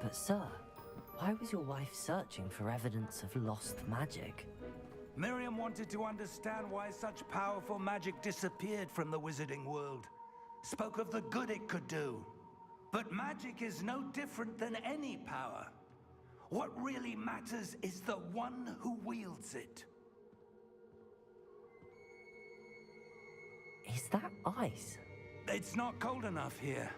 But sir, why was your wife searching for evidence of lost magic? Miriam wanted to understand why such powerful magic disappeared from the wizarding world. Spoke of the good it could do. But magic is no different than any power. What really matters is the one who wields it. Is that ice? It's not cold enough here.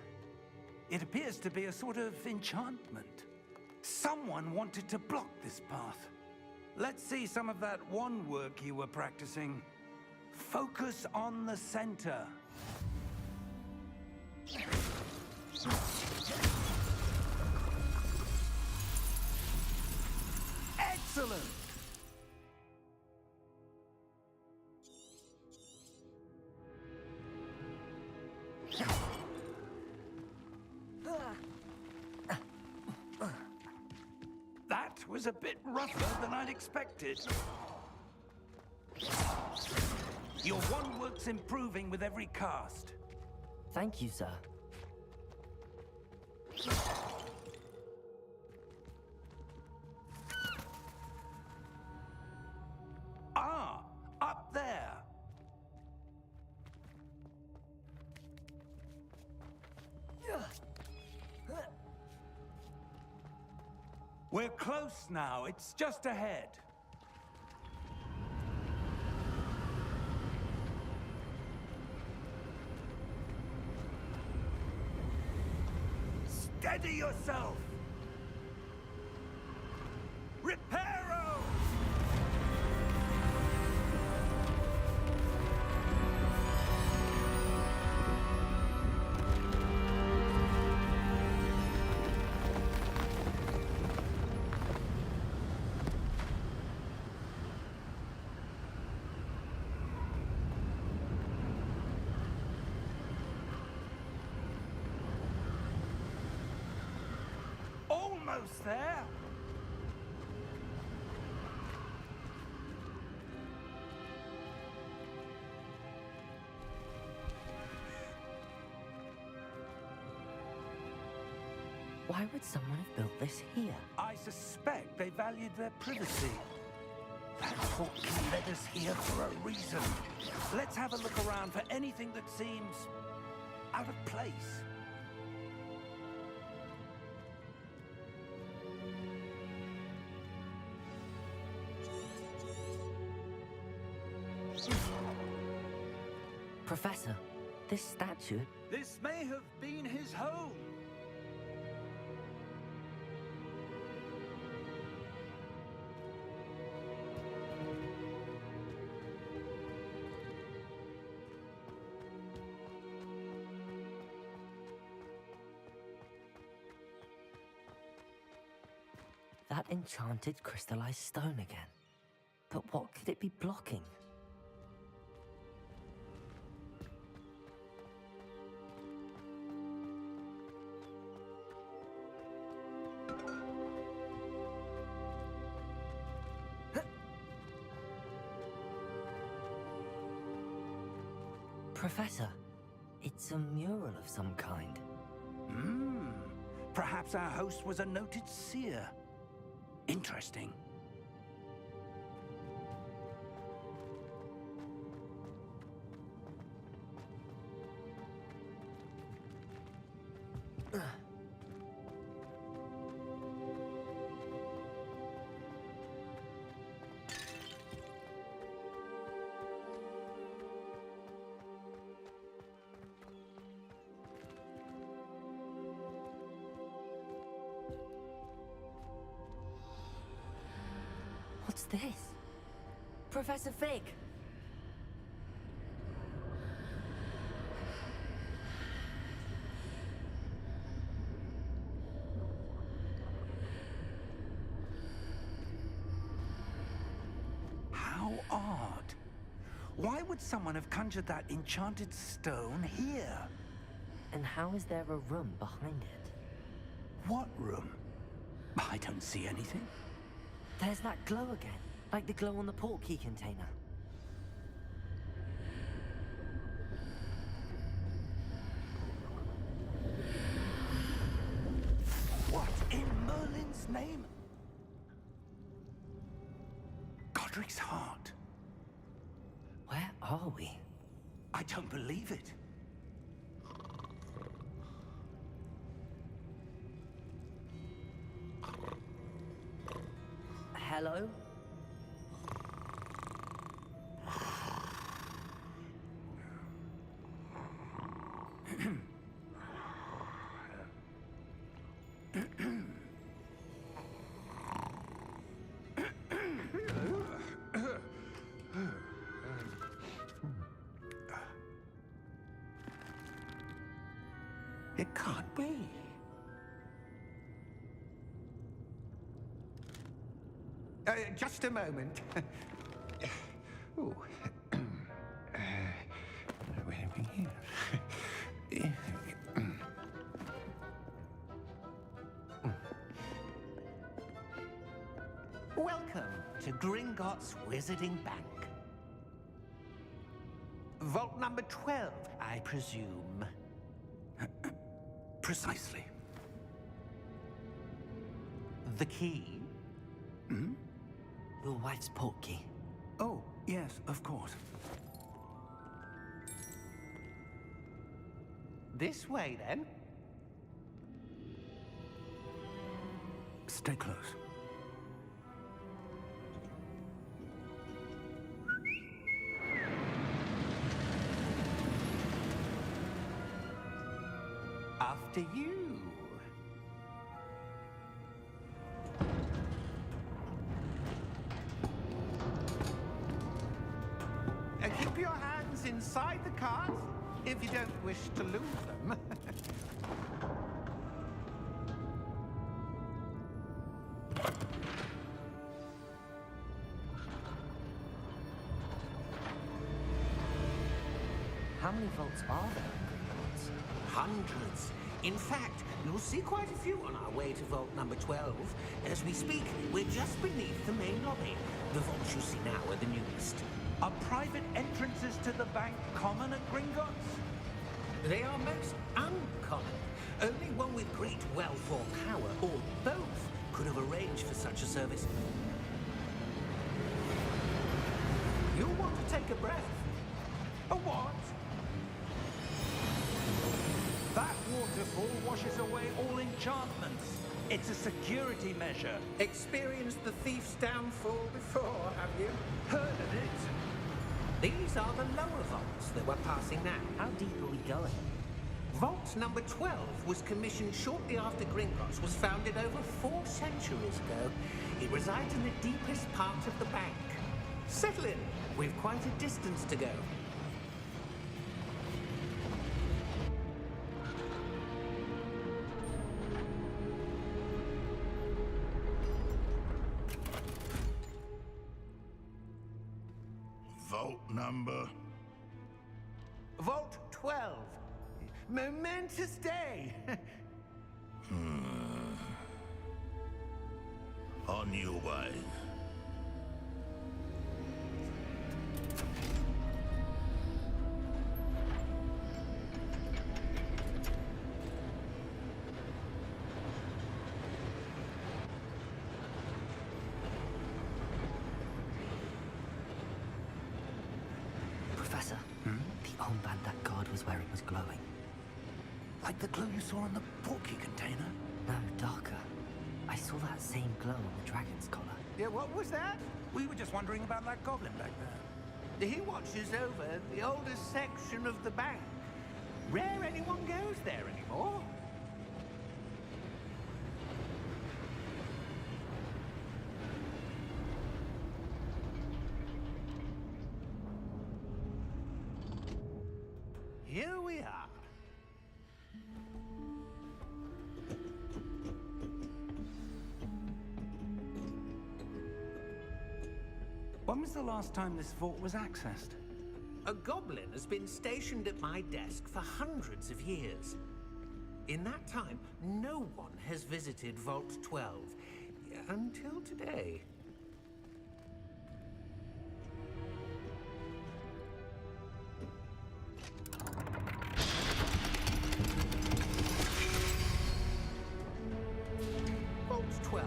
It appears to be a sort of enchantment. Someone wanted to block this path. Let's see some of that wand work you were practicing. Focus on the center. Excellent! That was a bit rougher than I'd expected. Your wand work's improving with every cast. Thank you, sir. Ah, up there. We're close now. It's just ahead. Steady yourself! Reparo! Almost there. Why would someone have built this here? I suspect they valued their privacy. That portkey led us here for a reason. Let's have a look around for anything that seems out of place. Professor, this statue... This may have been his home. That enchanted crystallized stone again. But what could it be blocking? Professor, it's a mural of some kind. Perhaps our host was a noted seer. Interesting. What's this? Professor Fig! How odd. Why would someone have conjured that enchanted stone here? And how is there a room behind it? What room? I don't see anything. There's that glow again, like the glow on the portkey container. What in Cedric's heart. Where are we? I don't believe it. Hello? It can't be. Just a moment. Ooh. Where are we here? Welcome to Gringotts Wizarding Bank. Vault number 12, I presume. Precisely. The key? Your wife's portkey. Oh, yes, of course. This way, then. Stay close. After you. Keep your hands inside the cart if you don't wish to lose them. How many vaults are there in Gringotts? Hundreds. In fact, you'll see quite a few on our way to vault number 12. As we speak, we're just beneath the main lobby. The vaults you see now are the newest. Are private entrances to the bank common at Gringotts? They are most uncommon. Only one with great wealth or power, or both, could have arranged for such a service. You'll want to take a breath. A what? That waterfall washes away all enchantments. It's a security measure. Experienced the thief's downfall before, have you? Heard of it? These are the lower vaults that we're passing now. How deep are we going? Vault number 12 was commissioned shortly after Gringotts was founded over 4 centuries ago. It resides in the deepest part of the bank. Settle in. We've quite a distance to go. Vault number? Vault 12. Momentous day. On your way. Professor, the armband that guard was wearing was glowing. Like the glow you saw on the portkey container? No, darker. I saw that same glow on the dragon's collar. Yeah, what was that? We were just wondering about that goblin back there. He watches over the oldest section of the bank. Rare anyone goes there anymore. Here we are. When was the last time this vault was accessed? A goblin has been stationed at my desk for hundreds of years. In that time, no one has visited Vault 12. Until today. Vault 12.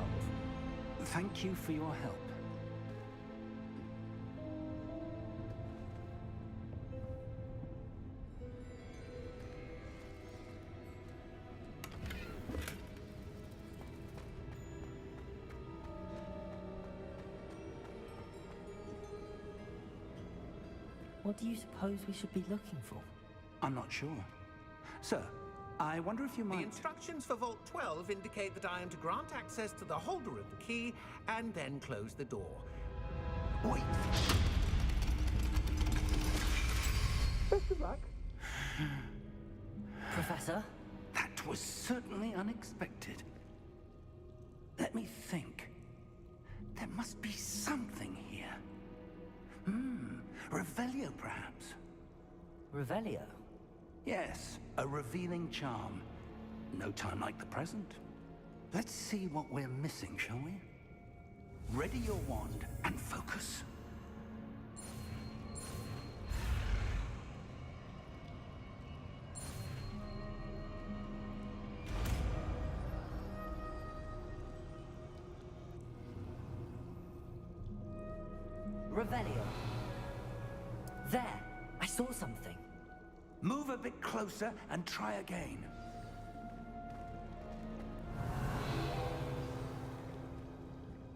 Thank you for your help. What do you suppose we should be looking for? I'm not sure. Sir, I wonder if you The might... instructions for Vault 12 indicate that I am to grant access to the holder of the key and then close the door. Wait. Best of luck. Professor? That was certainly unexpected. Let me think. There must be something here. Revelio, perhaps? Revelio? Yes, a revealing charm. No time like the present. Let's see what we're missing, shall we? Ready your wand and focus. Revelio. There! I saw something. Move a bit closer and try again.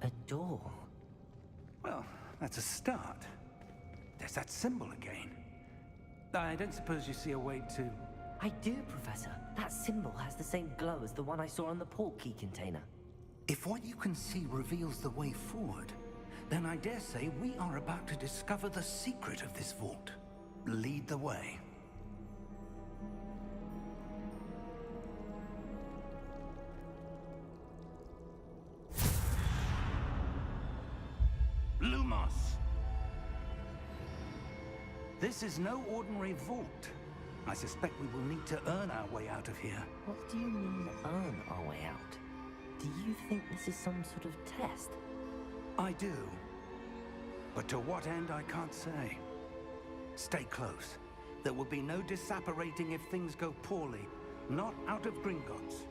A door. Well, that's a start. There's that symbol again. I don't suppose you see a way to... I do, Professor. That symbol has the same glow as the one I saw on the port key container. If what you can see reveals the way forward, then I dare say we are about to discover the secret of this vault. Lead the way. Lumos! This is no ordinary vault. I suspect we will need to earn our way out of here. What do you mean, earn our way out? Do you think this is some sort of test? I do. But to what end, I can't say. Stay close. There will be no disapparating if things go poorly. Not out of Gringotts.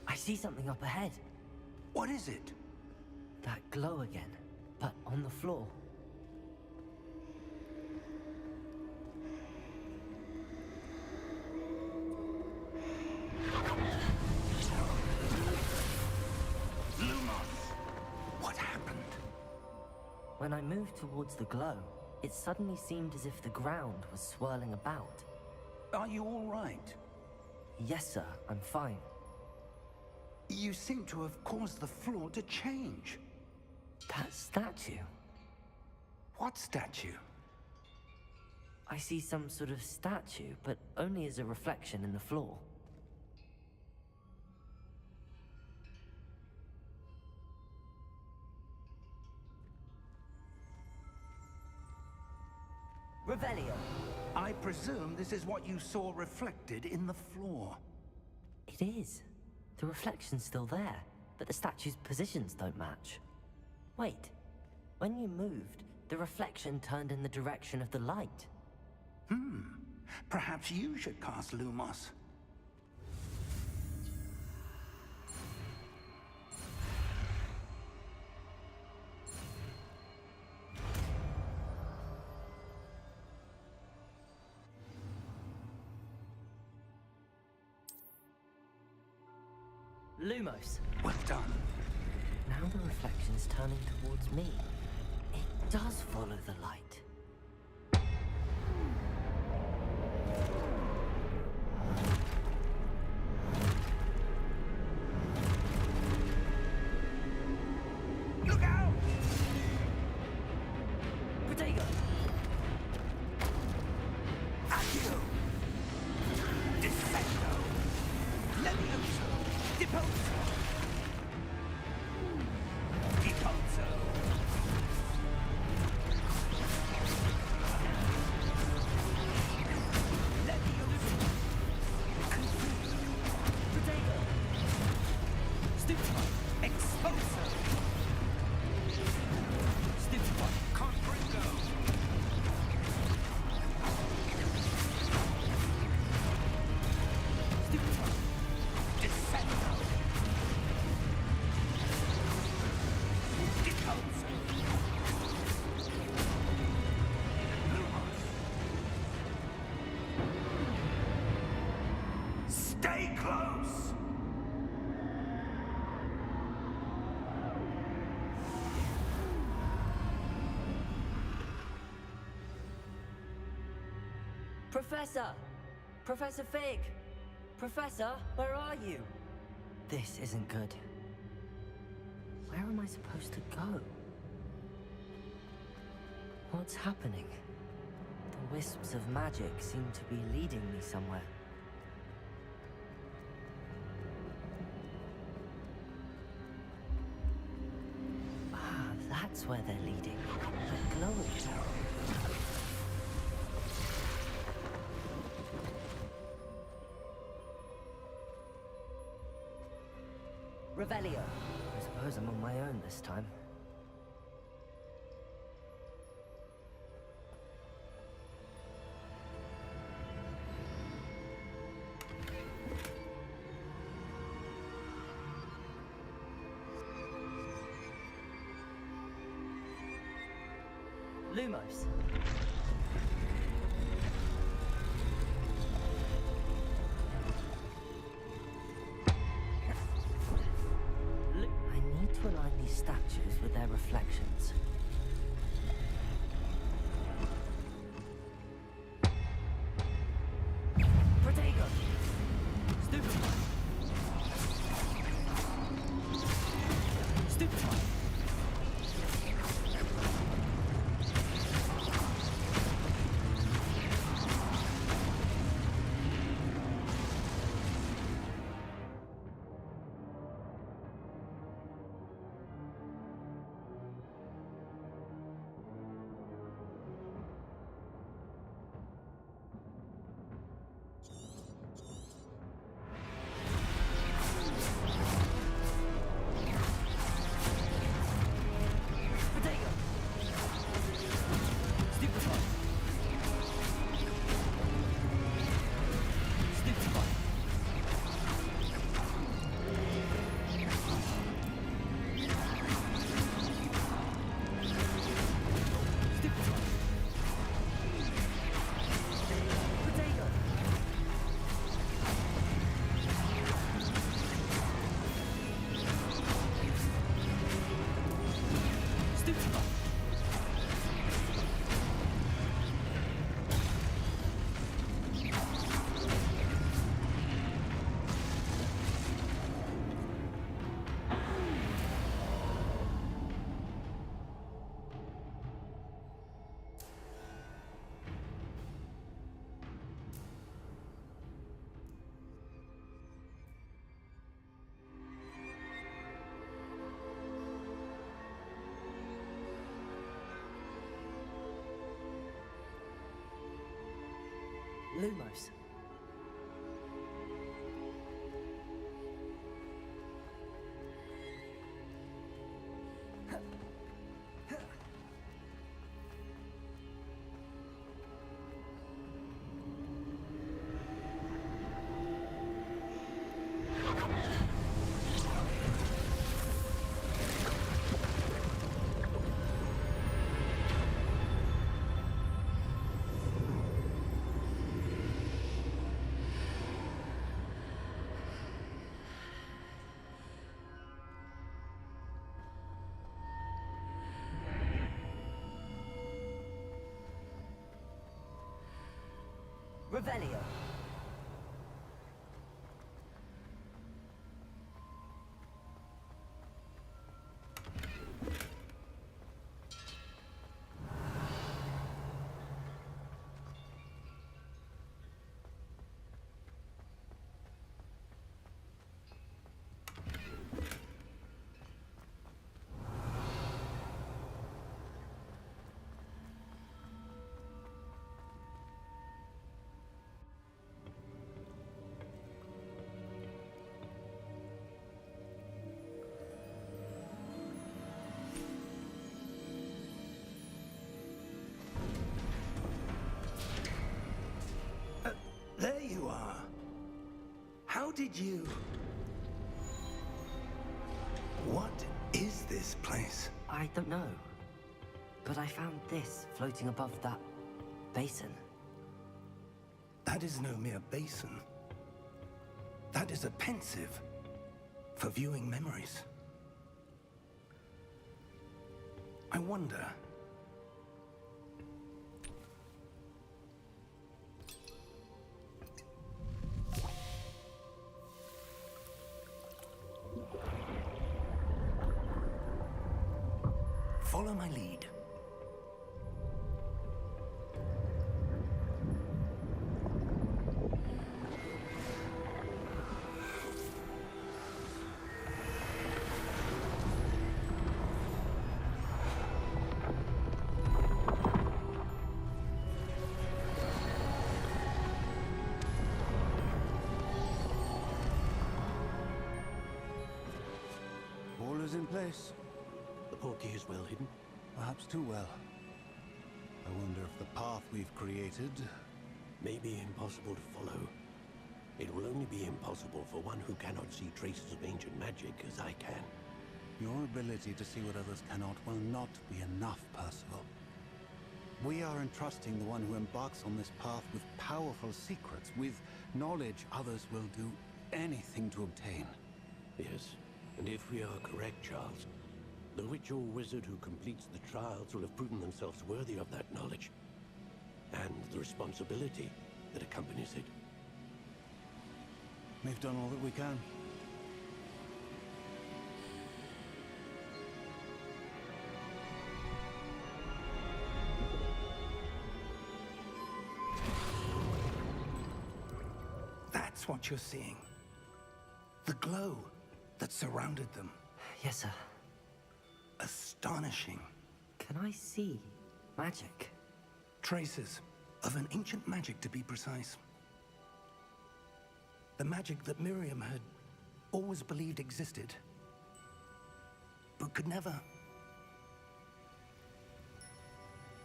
I see something up ahead. What is it? That glow again, but on the floor. Lumos! What happened? When I moved towards the glow, it suddenly seemed as if the ground was swirling about. Are you all right? Yes, sir, I'm fine. You seem to have caused the floor to change. That statue? What statue? I see some sort of statue, but only as a reflection in the floor. Revelio! I presume this is what you saw reflected in the floor. It is. The reflection's still there, but the statue's positions don't match. Wait, when you moved, the reflection turned in the direction of the light. Perhaps you should cast Lumos. Lumos! Well done. Now the reflection's turning towards me. It does follow the light. Look out! Protego! Accio! Defendo! Levioso! Deposo! Deposo! Stay close! Professor! Professor Fig! Professor, where are you? This isn't good. Where am I supposed to go? What's happening? The wisps of magic seem to be leading me somewhere. Ah, that's where they're leading. The glowing tower. Revelio. I suppose I'm on my own this time. Lumos. I need to align these statues with their reflections. Protego! Stupefy! Stupefy! Protego! Stupefy! Stupefy! Stupefy! Protego! Stupefy! Lumos. Revelio. There you are. How did you... What is this place? I don't know. But I found this floating above that basin. That is no mere basin. That is a pensive for viewing memories. I wonder... Follow my lead. All is in place. The portkey is well hidden. Perhaps too well. I wonder if the path we've created... May be impossible to follow. It will only be impossible for one who cannot see traces of ancient magic as I can. Your ability to see what others cannot will not be enough, Percival. We are entrusting the one who embarks on this path with powerful secrets, with knowledge others will do anything to obtain. Yes, and if we are correct, Charles, the witch or wizard who completes the trials will have proven themselves worthy of that knowledge, and the responsibility that accompanies it. We've done all that we can. That's what you're seeing. The glow that surrounded them. Yes, sir. Astonishing. Can I see magic? Traces of an ancient magic, to be precise. The magic that Miriam had always believed existed, but could never.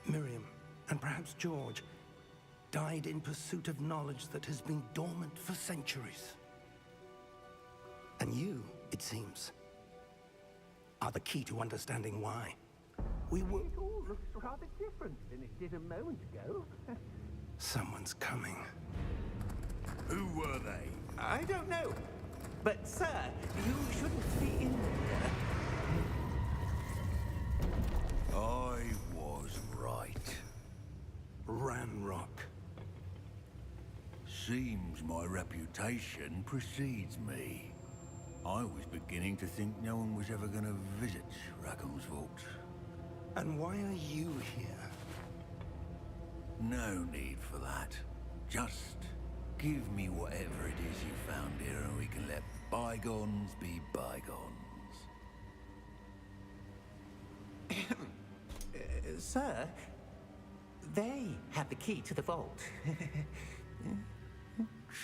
Miriam, and perhaps George, died in pursuit of knowledge that has been dormant for centuries. And you, it seems, are the key to understanding why. We were... It all looks rather different than it did a moment ago. Someone's coming. Who were they? I don't know. But, sir, you shouldn't be in here. I was right. Ranrock. Seems my reputation precedes me. I was beginning to think no one was ever going to visit Rackham's vault. And why are you here? No need for that. Just give me whatever it is you found here and we can let bygones be bygones. Sir, they have the key to the vault.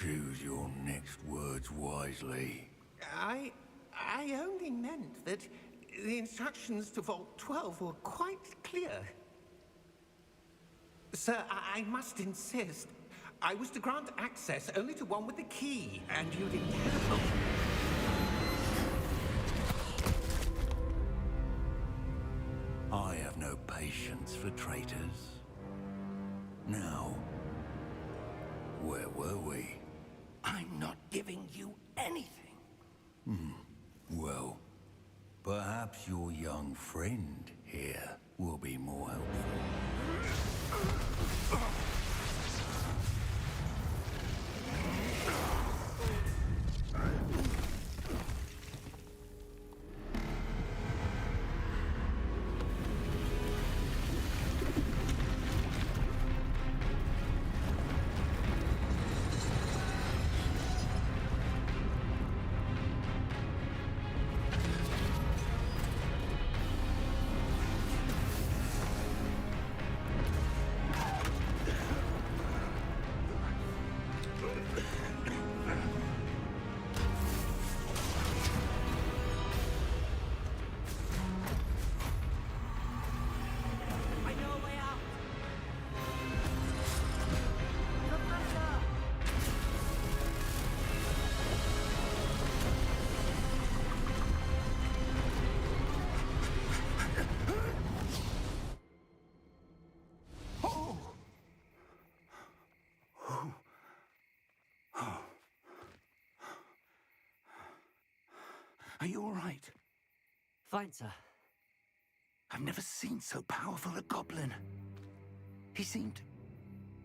Choose your next words wisely. I only meant that the instructions to Vault 12 were quite clear. Sir, I must insist. I was to grant access only to one with the key, and you didn't have. I have no patience for traitors. Now, where were we? I'm not giving you anything. Well, perhaps your young friend here will be more helpful. Are you all right? Fine, sir. I've never seen so powerful a goblin. He seemed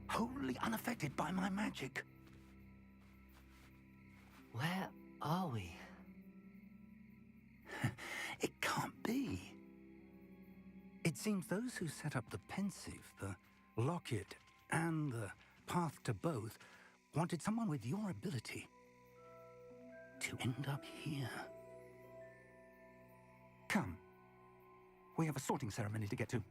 wholly unaffected by my magic. Where are we? It can't be. It seems those who set up the pensive, the locket, and the path to both wanted someone with your ability to end up here. Come. We have a sorting ceremony to get to.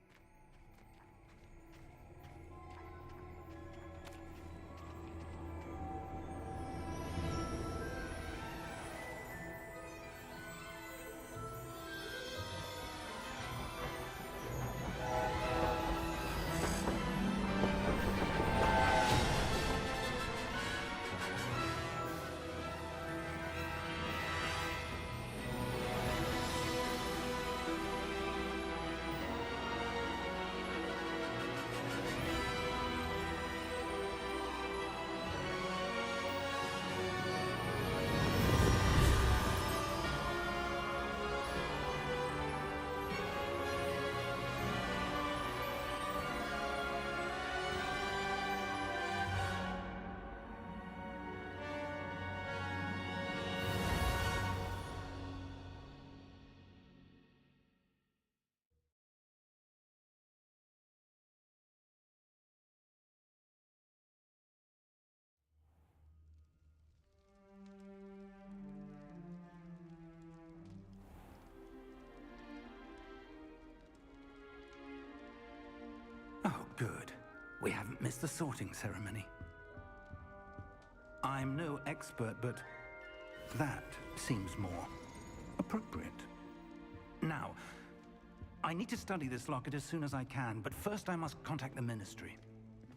Oh, good. We haven't missed the sorting ceremony. I'm no expert, but that seems more appropriate. Now, I need to study this locket as soon as I can, but first I must contact the Ministry.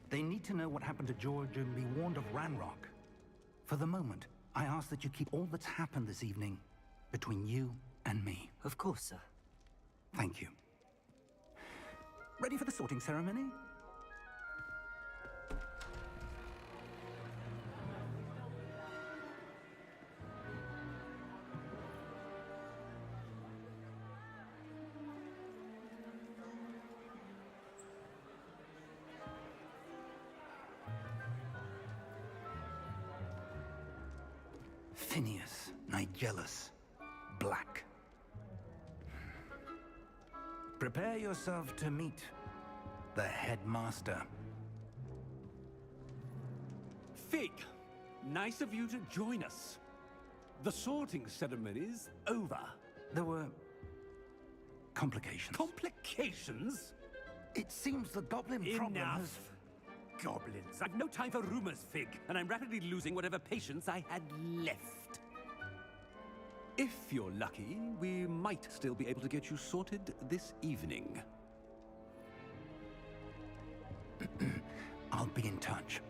They need to know what happened to George and be warned of Ranrock. For the moment, I ask that you keep all that's happened this evening between you and me. Of course, sir. Thank you. Ready for the sorting ceremony? Phineas, Nigellus, Black. Prepare yourself to meet the headmaster. Fig, nice of you to join us. The sorting ceremony's over. There were complications. Complications? It seems the goblin problem has... Enough! Goblins. I've no time for rumors, Fig, and I'm rapidly losing whatever patience I had left. If you're lucky, we might still be able to get you sorted this evening. I'll be in touch.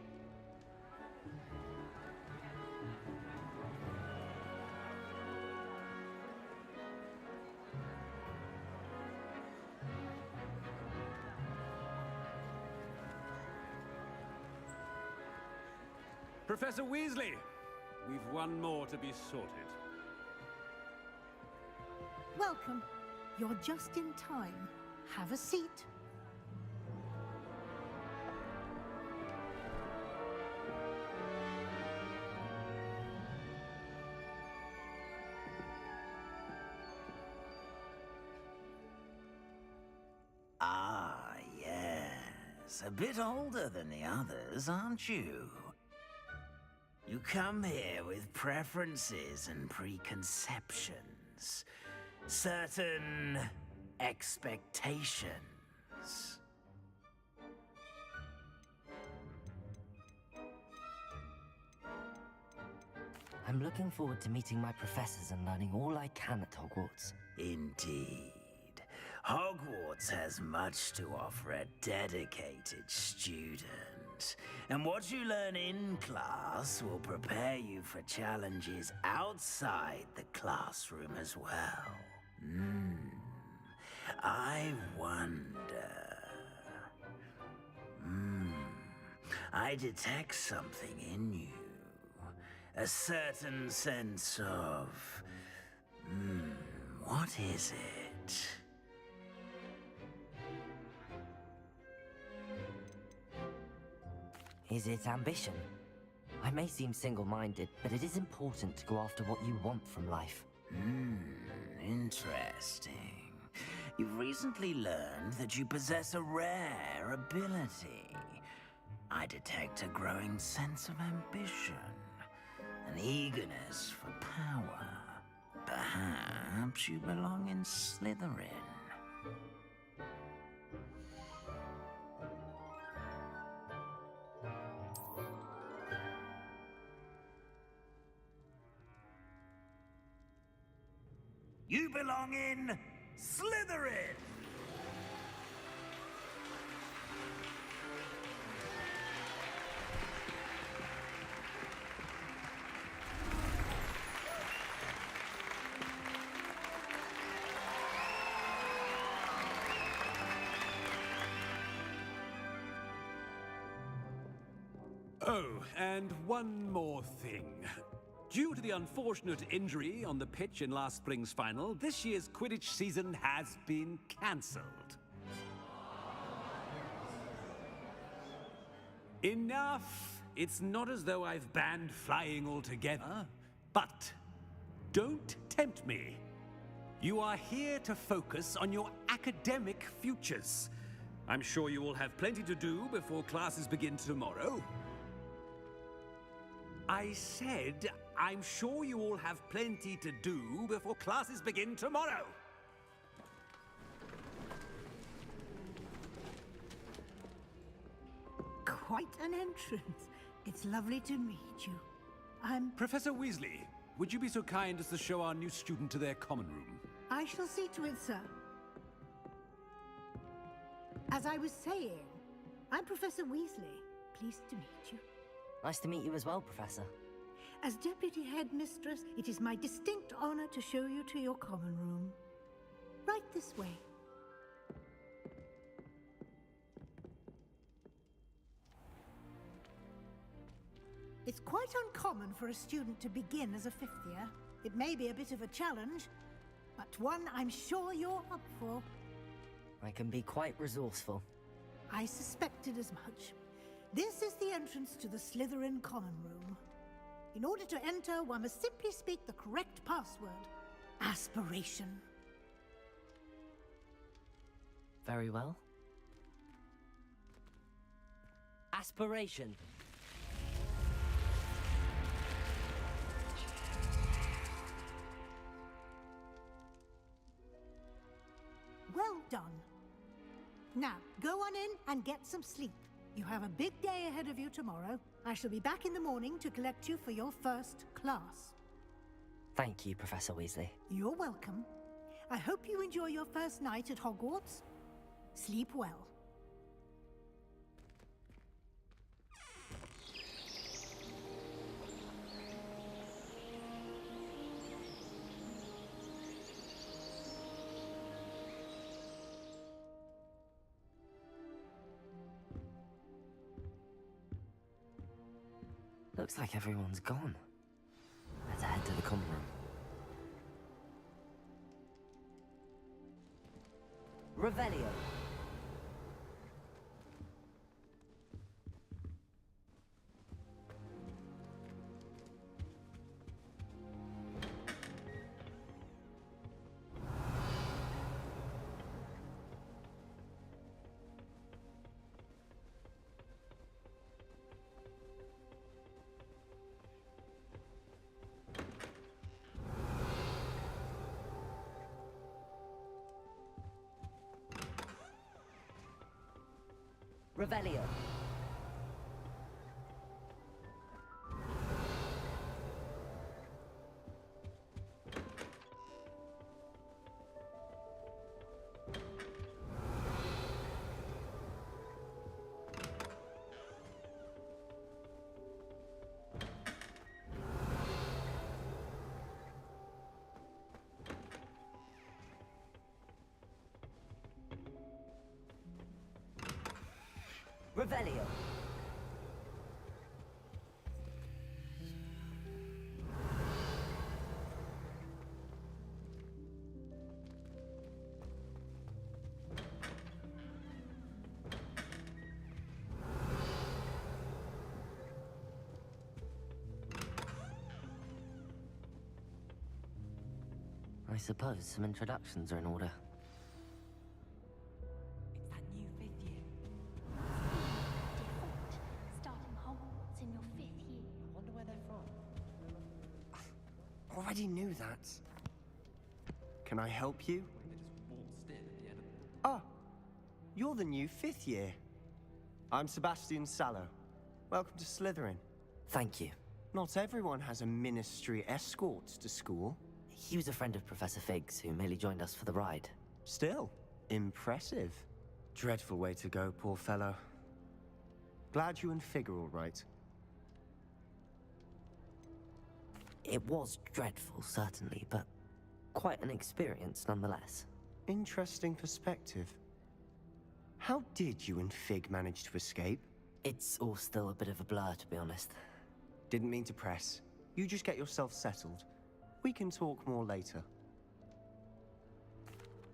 Professor Weasley, we've one more to be sorted. Welcome. You're just in time. Have a seat. Ah, yes. A bit older than the others, aren't you? You come here with preferences and preconceptions. Certain expectations. I'm looking forward to meeting my professors and learning all I can at Hogwarts. Indeed. Hogwarts has much to offer a dedicated student. And what you learn in class will prepare you for challenges outside the classroom as well. I wonder... I detect something in you. A certain sense of What is it? Is it ambition? I may seem single-minded, but it is important to go after what you want from life. Interesting. You've recently learned that you possess a rare ability. I detect a growing sense of ambition, an eagerness for power. Perhaps you belong in Slytherin. You belong in Slytherin! Oh, and one more thing. Due to the unfortunate injury on the pitch in last spring's final, this year's Quidditch season has been cancelled. Enough! It's not as though I've banned flying altogether, but don't tempt me. You are here to focus on your academic futures. I'm sure you will have plenty to do before classes begin tomorrow. I said, I'm sure you all have plenty to do before classes begin tomorrow. Quite an entrance. It's lovely to meet you. I'm... Professor Weasley, would you be so kind as to show our new student to their common room? I shall see to it, sir. As I was saying, I'm Professor Weasley. Pleased to meet you. Nice to meet you as well, Professor. As Deputy Headmistress, it is my distinct honor to show you to your common room. Right this way. It's quite uncommon for a student to begin as a fifth year. It may be a bit of a challenge, but one I'm sure you're up for. I can be quite resourceful. I suspected as much. This is the entrance to the Slytherin common room. In order to enter, one must simply speak the correct password. Aspiration. Very well. Aspiration. Well done. Now, go on in and get some sleep. You have a big day ahead of you tomorrow. I shall be back in the morning to collect you for your first class. Thank you, Professor Weasley. You're welcome. I hope you enjoy your first night at Hogwarts. Sleep well. Looks like everyone's gone. Let's head to the common room. Revelio. Revelio. Revelio. I suppose some introductions are in order. It's that new 5th year. Default. Starting Hogwarts in your 5th year. I wonder where they're from. Already knew that. Can I help you? They just waltzed in at the end of the... Ah, you're the new 5th year. I'm Sebastian Sallow. Welcome to Slytherin. Thank you. Not everyone has a ministry escort to school. He was a friend of Professor Fig's who merely joined us for the ride. Still, impressive. Dreadful way to go, poor fellow. Glad you and Fig are all right. It was dreadful, certainly, but quite an experience nonetheless. Interesting perspective. How did you and Fig manage to escape? It's all still a bit of a blur, to be honest. Didn't mean to press. You just get yourself settled. We can talk more later.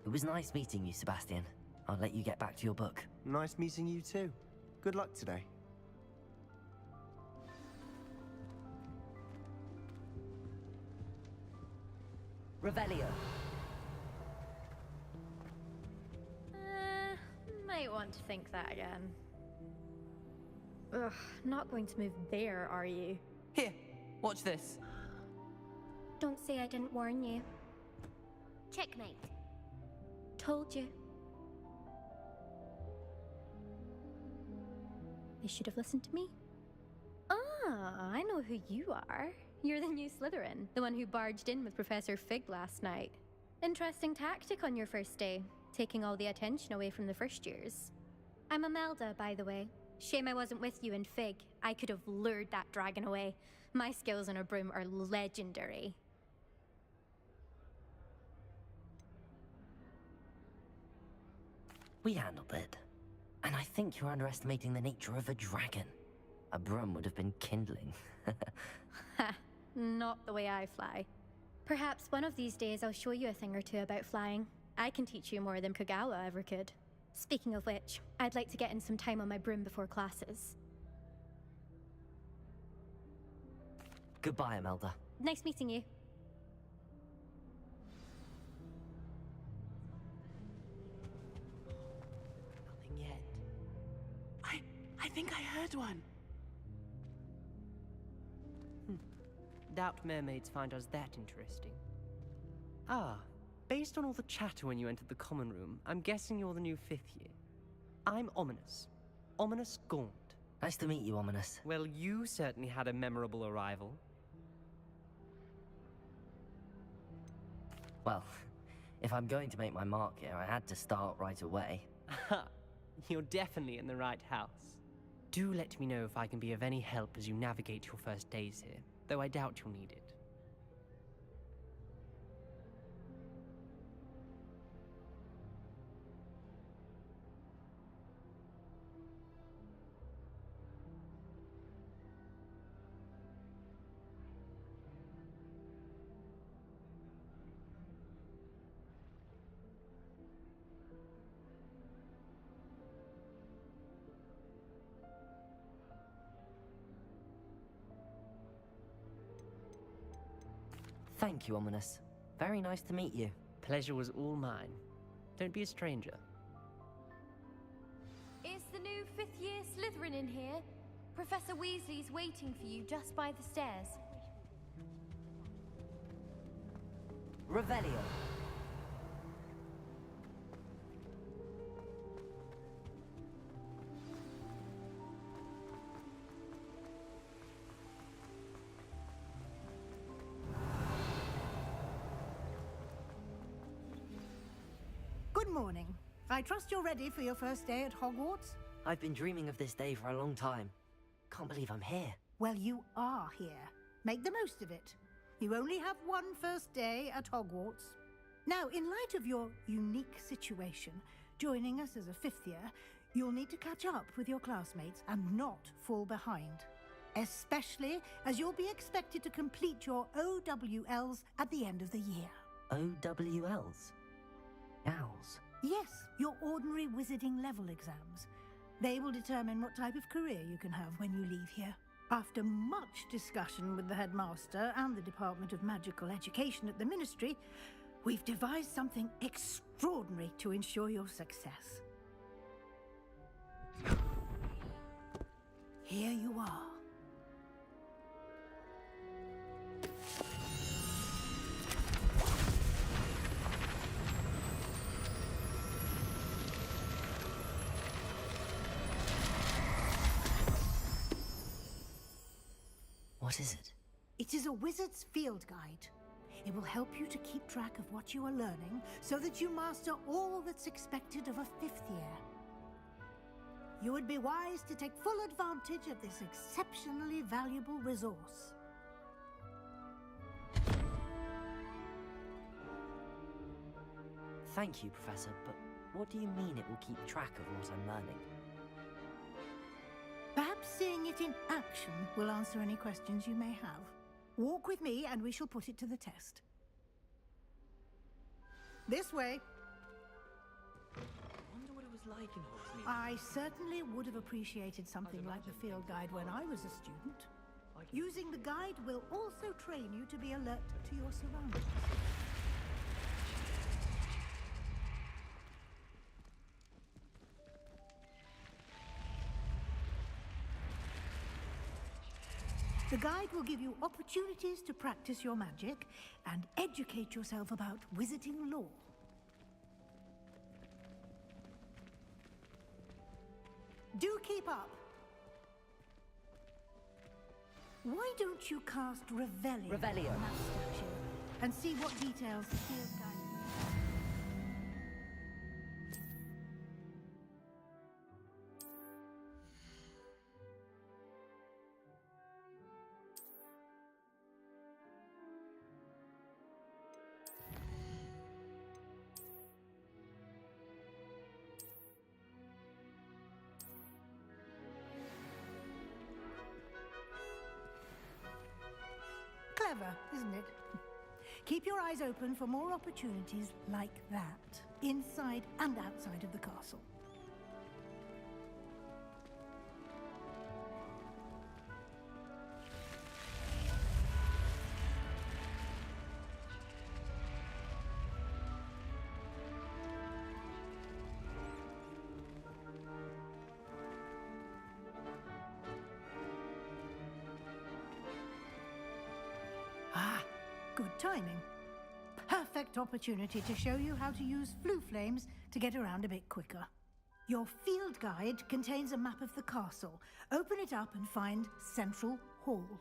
It was nice meeting you, Sebastian. I'll let you get back to your book. Nice meeting you too. Good luck today. Revelio. Might want to think that again. Ugh, not going to move there, are you? Here, watch this. Don't say I didn't warn you. Checkmate. Told you. You should have listened to me. Ah, I know who you are. You're the new Slytherin, the one who barged in with Professor Fig last night. Interesting tactic on your first day, taking all the attention away from the first years. I'm Imelda, by the way. Shame I wasn't with you and Fig. I could have lured that dragon away. My skills on a broom are legendary. We handled it. And I think you're underestimating the nature of a dragon. A broom would have been kindling. Ha, not the way I fly. Perhaps one of these days I'll show you a thing or two about flying. I can teach you more than Kagawa ever could. Speaking of which, I'd like to get in some time on my broom before classes. Goodbye, Imelda. Nice meeting you. Nothing yet. I think I heard one. Doubt mermaids find us that interesting. Ah, based on all the chatter when you entered the common room, I'm guessing you're the new 5th year. I'm Ominous. Ominous Gaunt. Nice to meet you, Ominous. Well, you certainly had a memorable arrival. Well, if I'm going to make my mark here, I had to start right away. Ha! You're definitely in the right house. Do let me know if I can be of any help as you navigate your first days here, though I doubt you'll need it. Thank you, Ominous. Very nice to meet you. Pleasure was all mine. Don't be a stranger. Is the new 5th year Slytherin in here? Professor Weasley's waiting for you just by the stairs. Revelio. Good morning. I trust you're ready for your first day at Hogwarts? I've been dreaming of this day for a long time. Can't believe I'm here. Well, you are here. Make the most of it. You only have one first day at Hogwarts. Now, in light of your unique situation, joining us as a 5th year, you'll need to catch up with your classmates and not fall behind. Especially as you'll be expected to complete your OWLs at the end of the year. OWLs? Owls? Yes, your ordinary wizarding level exams. They will determine what type of career you can have when you leave here. After much discussion with the headmaster and the Department of Magical Education at the Ministry, We've devised something extraordinary to ensure your success. Here you are. What is it? It is a wizard's field guide. It will help you to keep track of what you are learning so that you master all that's expected of a 5th year. You would be wise to take full advantage of this exceptionally valuable resource. Thank you, Professor, but what do you mean it will keep track of what I'm learning? Perhaps seeing it in action will answer any questions you may have. Walk with me and we shall put it to the test. This way. I wonder what it was like in Hogsmeade. I certainly would have appreciated something like the field guide when I was a student. Using the guide will also train you to be alert to your surroundings. The guide will give you opportunities to practice your magic and educate yourself about wizarding lore. Do keep up. Why don't you cast Revelio on that statue and see what details the field guide... Clever, isn't it? Keep your eyes open for more opportunities like that, inside and outside of the castle. Ah, good timing. Perfect opportunity to show you how to use flue flames to get around a bit quicker. Your field guide contains a map of the castle. Open it up and find Central Hall.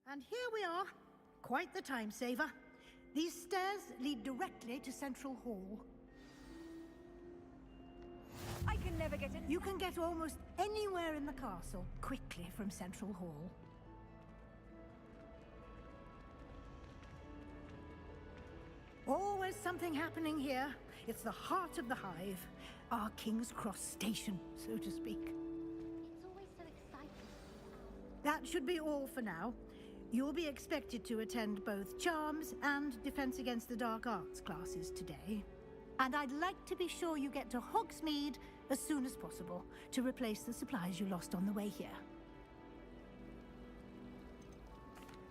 And here we are. Quite the time saver. These stairs lead directly to Central Hall. I can never get in. You can get almost anywhere in the castle quickly from Central Hall. Always something happening here. It's the heart of the hive. Our King's Cross station, so to speak. It's always so exciting. That should be all for now. You'll be expected to attend both Charms and Defense Against the Dark Arts classes today. And I'd like to be sure you get to Hogsmeade as soon as possible to replace the supplies you lost on the way here.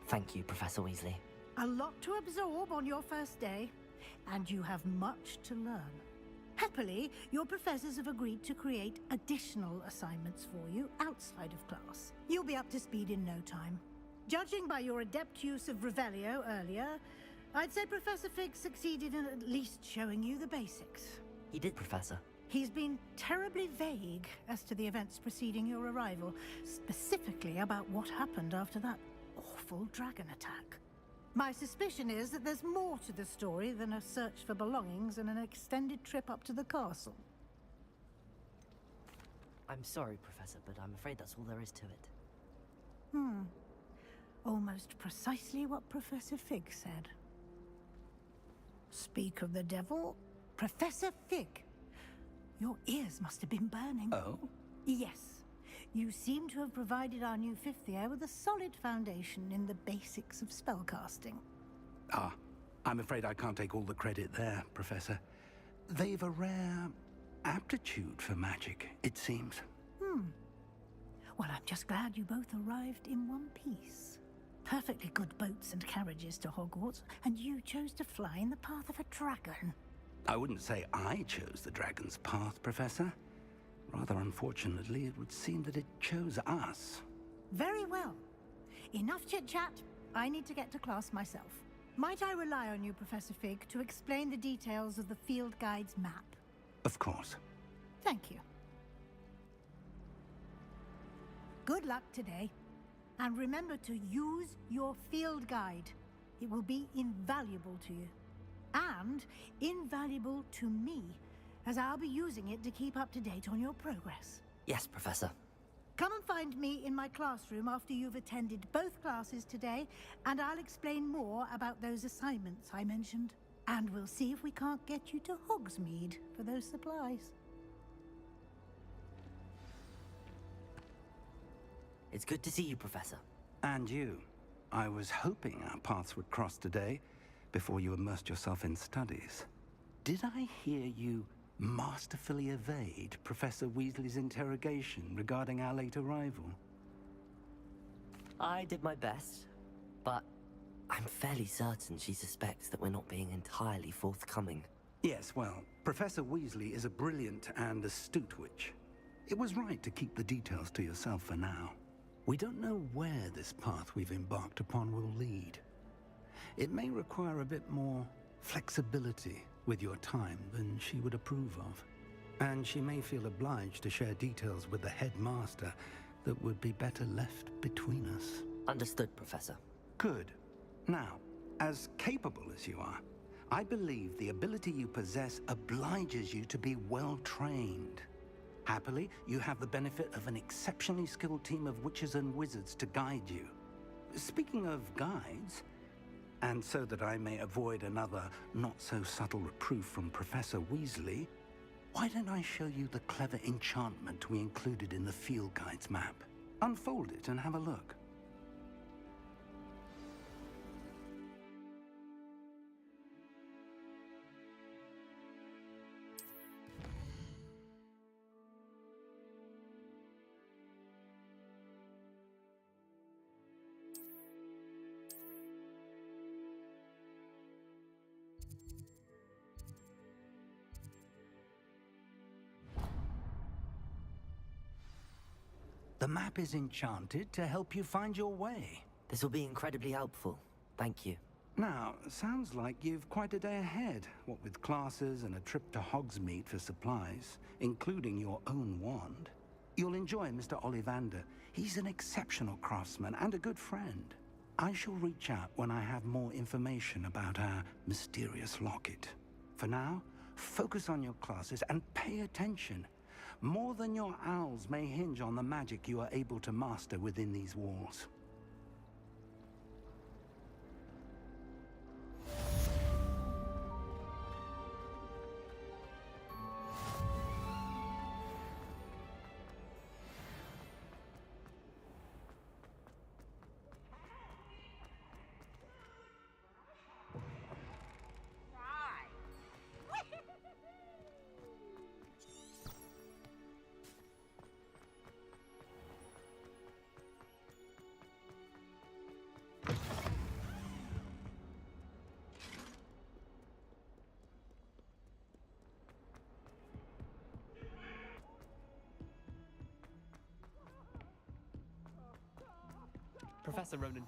Thank you, Professor Weasley. A lot to absorb on your first day, and you have much to learn. Happily, your professors have agreed to create additional assignments for you outside of class. You'll be up to speed in no time. Judging by your adept use of Revelio earlier, I'd say Professor Fig succeeded in at least showing you the basics. He did, Professor. He's been terribly vague as to the events preceding your arrival, specifically about what happened after that awful dragon attack. My suspicion is that there's more to the story than a search for belongings and an extended trip up to the castle. I'm sorry, Professor, but I'm afraid that's all there is to it. Almost precisely what Professor Fig said. Speak of the devil, Professor Fig. Your ears must have been burning. Oh? Yes. You seem to have provided our new fifth year with a solid foundation in the basics of spellcasting. Ah, I'm afraid I can't take all the credit there, Professor. They've a rare aptitude for magic, it seems. Well, I'm just glad you both arrived in one piece. Perfectly good boats and carriages to Hogwarts, and you chose to fly in the path of a dragon. I wouldn't say I chose the dragon's path, Professor. Rather unfortunately, it would seem that it chose us. Very well. Enough chit-chat. I need to get to class myself. Might I rely on you, Professor Fig, to explain the details of the field guide's map? Of course. Thank you. Good luck today. And remember to use your field guide. It will be invaluable to you. And invaluable to me, as I'll be using it to keep up to date on your progress. Yes, Professor. Come and find me in my classroom after you've attended both classes today, and I'll explain more about those assignments I mentioned. And we'll see if we can't get you to Hogsmeade for those supplies. It's good to see you, Professor. And you. I was hoping our paths would cross today, before you immersed yourself in studies. Did I hear you masterfully evade Professor Weasley's interrogation regarding our late arrival? I did my best, but I'm fairly certain she suspects that we're not being entirely forthcoming. Yes, well, Professor Weasley is a brilliant and astute witch. It was right to keep the details to yourself for now. We don't know where this path we've embarked upon will lead. It may require a bit more flexibility with your time than she would approve of. And she may feel obliged to share details with the headmaster that would be better left between us. Understood, Professor. Good. Now, as capable as you are, I believe the ability you possess obliges you to be well trained. Happily, you have the benefit of an exceptionally skilled team of witches and wizards to guide you. Speaking of guides, and so that I may avoid another not-so-subtle reproof from Professor Weasley, why don't I show you the clever enchantment we included in the field guide's map? Unfold it and have a look. The map is enchanted to help you find your way. This will be incredibly helpful. Thank you. Now, sounds like you've quite a day ahead, what with classes and a trip to Hogsmeade for supplies, including your own wand. You'll enjoy Mr. Ollivander. He's an exceptional craftsman and a good friend. I shall reach out when I have more information about our mysterious locket. For now, focus on your classes and pay attention. More than your owls may hinge on the magic you are able to master within these walls. Professor Ronan.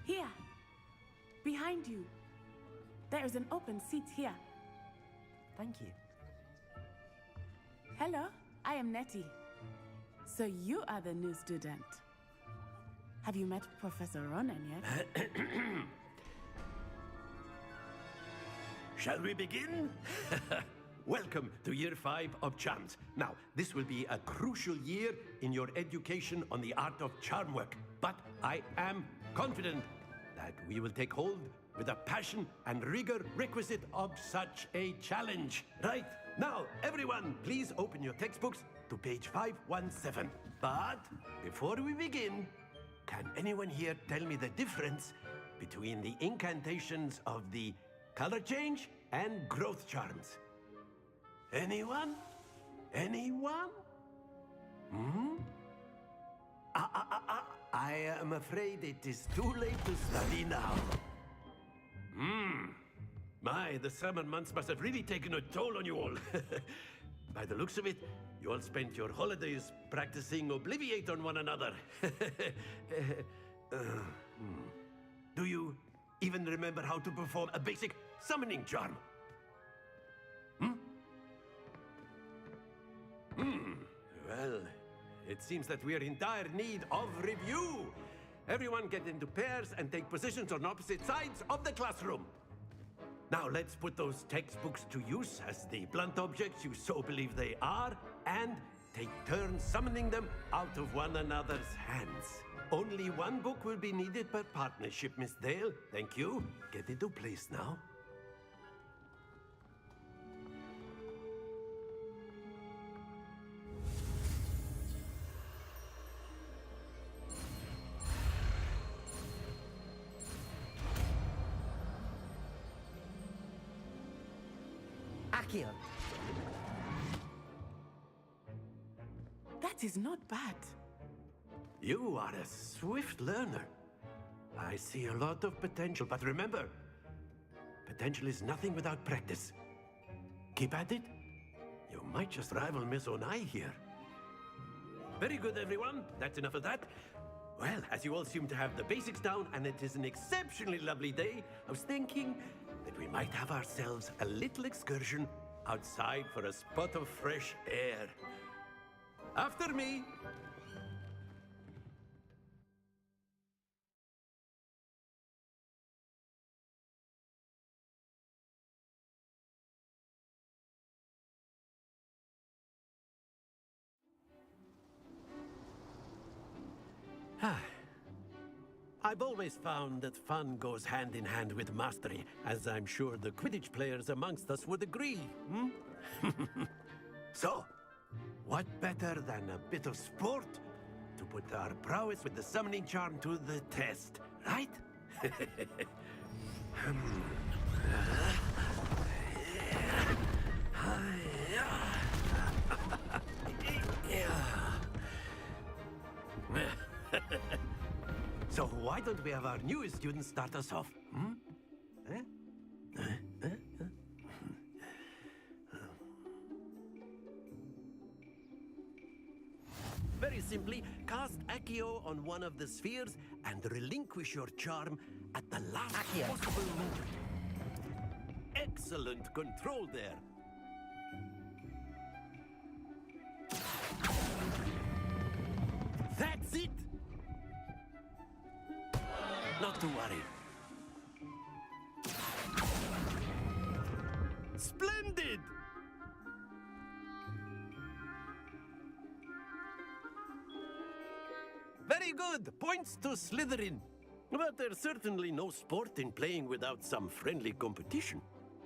Here. Behind you. There is an open seat here. Thank you. Hello, I am Nettie. So you are the new student. Have you met Professor Ronan yet? Shall we begin? Welcome to Year 5 of Charms. Now, this will be a crucial year in your education on the art of charm work. But I am confident that we will take hold with the passion and rigor requisite of such a challenge. Right, now, everyone, please open your textbooks to page 517. But before we begin, can anyone here tell me the difference between the incantations of the color change and growth charms? Anyone? Anyone? I am afraid it is too late to study now. My, the summer months must have really taken a toll on you all. By the looks of it, you all spent your holidays practicing Obliviate on one another. Do you even remember how to perform a basic summoning charm? Well, it seems that we are in dire need of review. Everyone get into pairs and take positions on opposite sides of the classroom. Now let's put those textbooks to use as the blunt objects you so believe they are, and take turns summoning them out of one another's hands. Only one book will be needed per partnership, Miss Dale. Thank you. Get into place now. Accio. That is not bad. You are a swift learner. I see a lot of potential, but remember, potential is nothing without practice. Keep at it. You might just rival Miss Onai here. Very good, everyone. That's enough of that. Well, as you all seem to have the basics down, and it is an exceptionally lovely day, I was thinking that we might have ourselves a little excursion outside for a spot of fresh air. After me. I've always found that fun goes hand in hand with mastery, as I'm sure the Quidditch players amongst us would agree. So, what better than a bit of sport to put our prowess with the summoning charm to the test, right? So why don't we have our newest student start us off? Very simply, cast Accio on one of the spheres and relinquish your charm at the last possible moment. Excellent control there. That's it! Not to worry. Splendid! Very good. Points to Slytherin. But there's certainly no sport in playing without some friendly competition.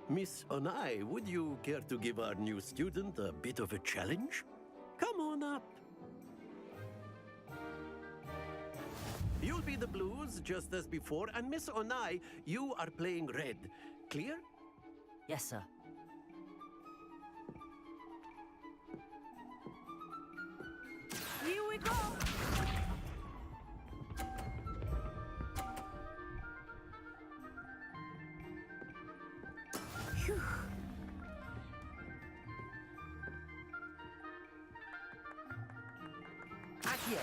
Miss Onai, would you care to give our new student a bit of a challenge? Come on up. You'll be the blues, just as before, and Miss Onai, you are playing red. Clear? Yes, sir. Here we go! Phew. Accio.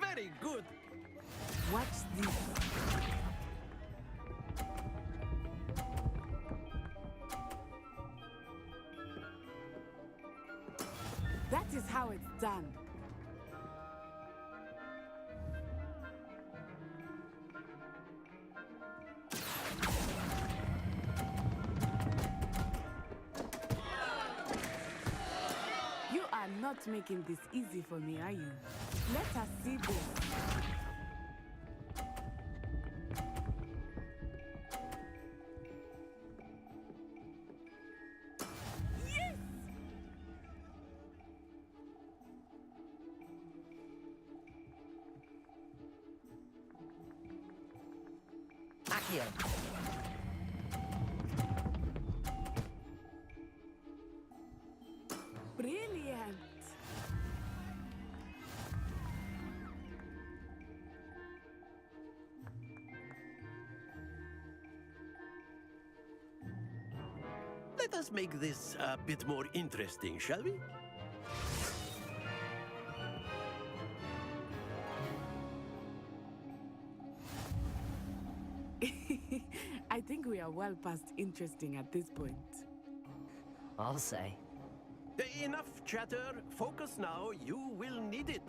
Very good. Watch this. That is how it's done. You are not making this easy for me, are you? Let us see this. Accio. Brilliant. Let us make this a bit more interesting, shall we? I think we are well past interesting at this point. I'll say. Enough chatter. Focus now. You will need it.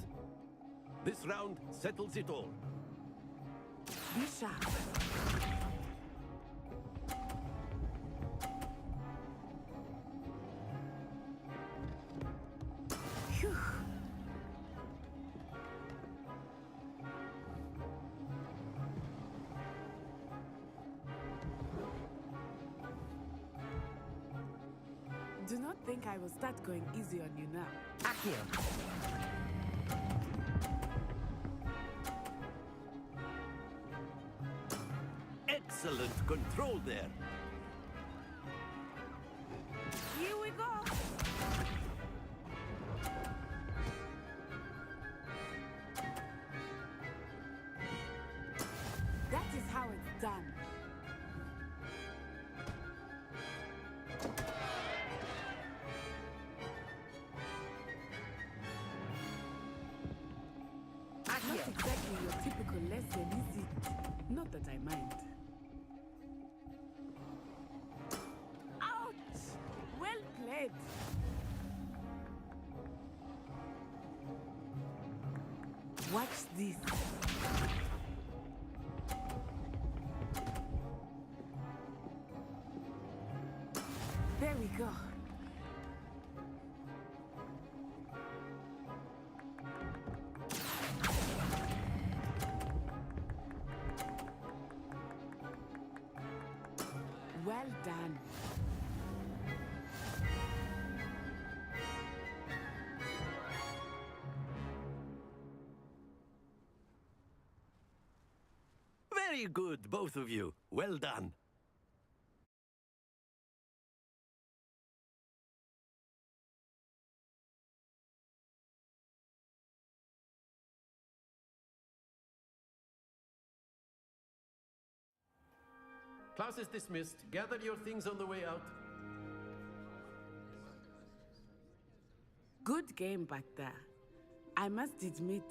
This round settles it all. Be sharp. Phew. Do not think I will start going easy on you now. Accio. Excellent control there. Here we go. That is how it's done. Not exactly your typical lesson, is it? Not that I mind. Ouch! Well played. Watch this. There we go. Well done. Very good, both of you. Well done. Class is dismissed. Gather your things on the way out. Good game back there. I must admit,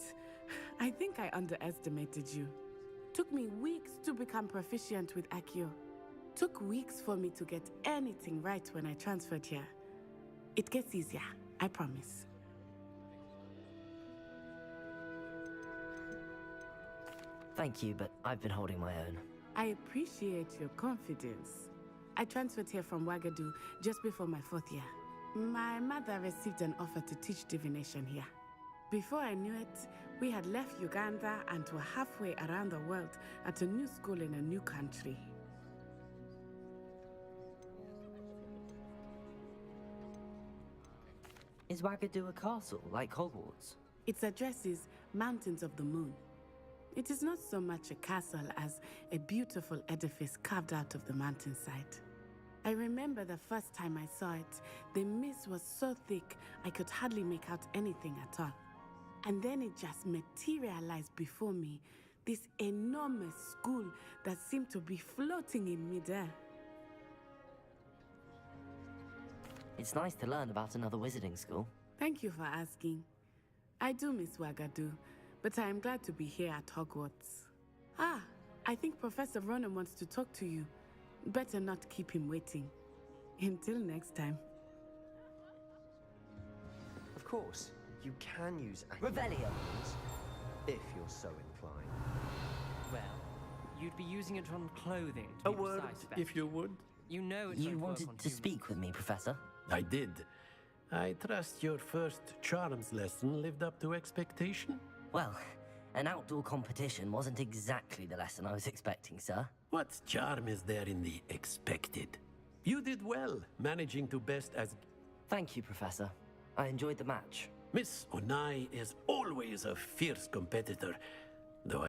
I think I underestimated you. Took me weeks to become proficient with Accio. Took weeks for me to get anything right when I transferred here. It gets easier, I promise. Thank you, but I've been holding my own. I appreciate your confidence. I transferred here from Wagadu just before my 4th year. My mother received an offer to teach divination here. Before I knew it, we had left Uganda and were halfway around the world at a new school in a new country. Is Wagadu a castle, like Hogwarts? Its address is Mountains of the Moon. It is not so much a castle as a beautiful edifice carved out of the mountainside. I remember the first time I saw it, the mist was so thick I could hardly make out anything at all. And then it just materialized before me, this enormous school that seemed to be floating in midair. It's nice to learn about another wizarding school. Thank you for asking. I do miss Wagadu, but I am glad to be here at Hogwarts. Ah, I think Professor Ronan wants to talk to you. Better not keep him waiting. Until next time. Of course, you can use Revelio! if you're so inclined. Well, you'd be using it on clothing to A be word, precise, if you would. You know it's You going to work wanted on to humans. speak with me, Professor? I did. I trust your first charms lesson lived up to expectation? Well, an outdoor competition wasn't exactly the lesson I was expecting, sir. What charm is there in the expected? You did well, managing to best as... Thank you, Professor. I enjoyed the match. Miss Onai is always a fierce competitor,